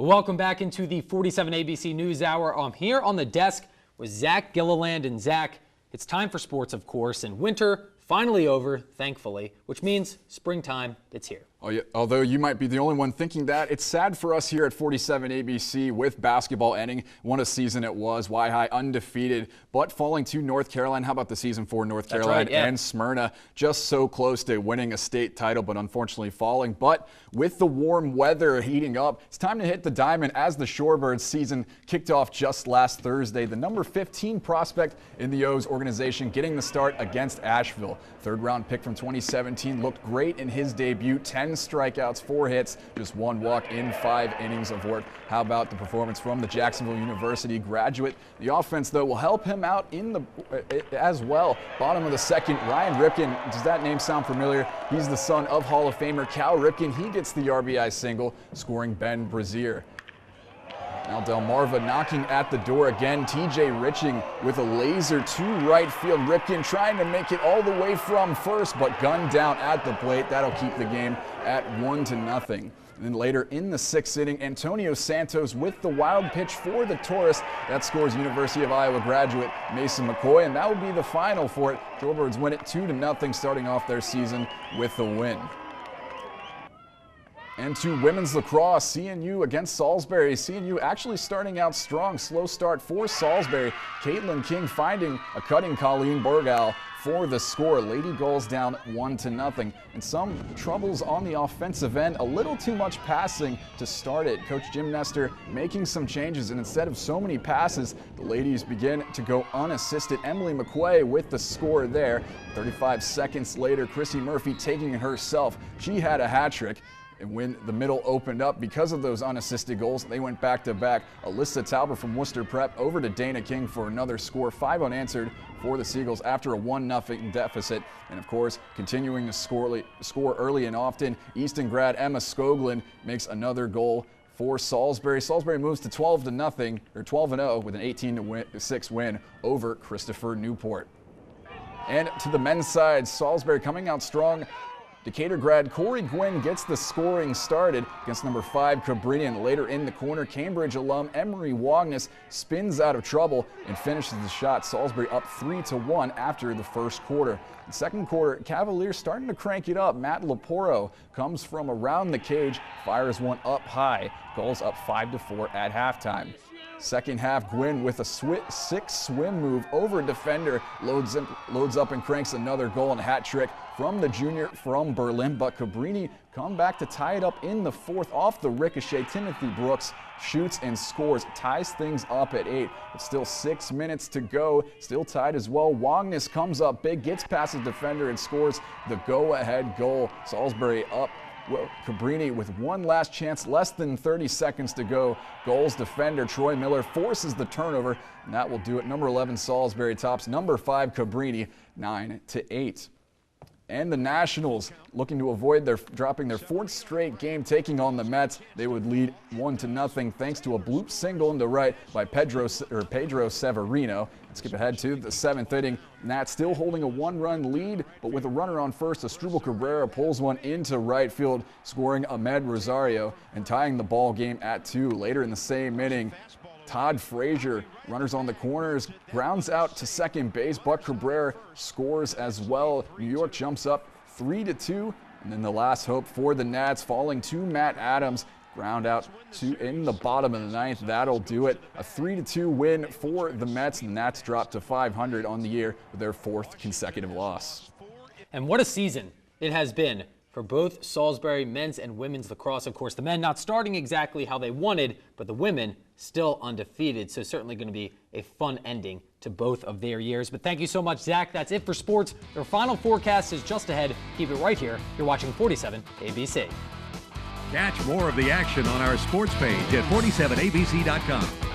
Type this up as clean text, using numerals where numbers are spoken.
Welcome back into the 47 ABC News Hour. I'm here on the desk with Zach Gilliland. And Zach, it's time for sports, of course, and winter finally over, thankfully, which means springtime, it's here. Oh, yeah. Although you might be the only one thinking that, it's sad for us here at 47 ABC with basketball ending. What a season it was. Y-High undefeated, but falling to North Carolina. How about the season for North Carolina and Smyrna? Just so close to winning a state title, but unfortunately falling. But with the warm weather heating up, it's time to hit the diamond as the Shorebirds season kicked off just last Thursday. The number 15 prospect in the O's organization getting the start against Asheville. Third-round pick from 2017 looked great in his debut. 10 strikeouts, 4 hits, just 1 walk in 5 innings of work. How about the performance from the Jacksonville University graduate? The offense, though, will help him out in the as well. Bottom of the second, Ryan Ripken. Does that name sound familiar? He's the son of Hall of Famer Cal Ripken. He gets the RBI single, scoring Ben Brazier. Now Delmarva knocking at the door again. TJ Riching with a laser to right field. Ripken trying to make it all the way from first, but gunned down at the plate. That'll keep the game at 1-0. And then later in the 6th inning, Antonio Santos with the wild pitch for the Taurus. That scores University of Iowa graduate Mason McCoy, and that will be the final for it. Shorebirds win it 2-0, starting off their season with the win. And to women's lacrosse, CNU against Salisbury. CNU actually starting out strong. Slow start for Salisbury. Caitlin King finding a cutting Colleen Burgal for the score. Lady Gulls down 1-0. And some troubles on the offensive end. A little too much passing to start it. Coach Jim Nestor making some changes, and instead of so many passes, the ladies begin to go unassisted. Emily McQuay with the score there. 35 seconds later, Chrissy Murphy taking it herself. She had a hat trick. And when the middle opened up because of those unassisted goals, they went back-to-back. Alyssa Talbot from Worcester Prep over to Dana King for another score. 5 unanswered for the Seagulls after a 1-0 deficit. And, of course, continuing to score early and often, Easton grad Emma Skoglund makes another goal for Salisbury. Salisbury moves to 12-0 or 12-0 with an 18-6 win over Christopher Newport. And to the men's side, Salisbury coming out strong. Decatur grad Corey Gwynn gets the scoring started against number 5 Cabrini, and later in the corner, Cambridge alum Emery Wagnes spins out of trouble and finishes the shot. Salisbury up 3-1 after the first quarter. In second quarter, Cavaliers starting to crank it up. Matt Laporo comes from around the cage, fires one up high. Gulls up 5-4 at halftime. Second half, Gwynn with a 6 swim move over defender, loads up and cranks another goal, and a hat trick from the junior from Berlin. But Cabrini come back to tie it up in the 4th off the ricochet. Timothy Brooks shoots and scores, ties things up at 8. It's still 6 minutes to go, still tied as well. Wagnes comes up big, gets past the defender and scores the go-ahead goal. Salisbury up. Well, Cabrini with one last chance, less than 30 seconds to go. Gulls defender Troy Miller forces the turnover, and that will do it. Number 11 Salisbury tops number 5 Cabrini 9-8. And the Nationals looking to avoid dropping their 4th straight game, taking on the Mets. They would lead 1-0 thanks to a bloop single into right by Pedro Severino. Let's skip ahead to the 7th inning. Nats still holding a 1-run lead, but with a runner on first, Asdrubal Cabrera pulls one into right field, scoring Ahmed Rosario and tying the ball game at 2. Later in the same inning, Todd Frazier, runners on the corners, grounds out to second base, but Cabrera scores as well. New York jumps up 3-2, and then the last hope for the Nats falling to Matt Adams. Ground out in the bottom of the 9th. That'll do it. A 3-2 win for the Mets, and the Nats drop to 500 on the year with their 4th consecutive loss. And what a season it has been for both Salisbury men's and women's lacrosse. Of course, the men not starting exactly how they wanted, but the women still undefeated. So certainly going to be a fun ending to both of their years. But thank you so much, Zach. That's it for sports. Your final forecast is just ahead. Keep it right here. You're watching 47 ABC. Catch more of the action on our sports page at 47abc.com.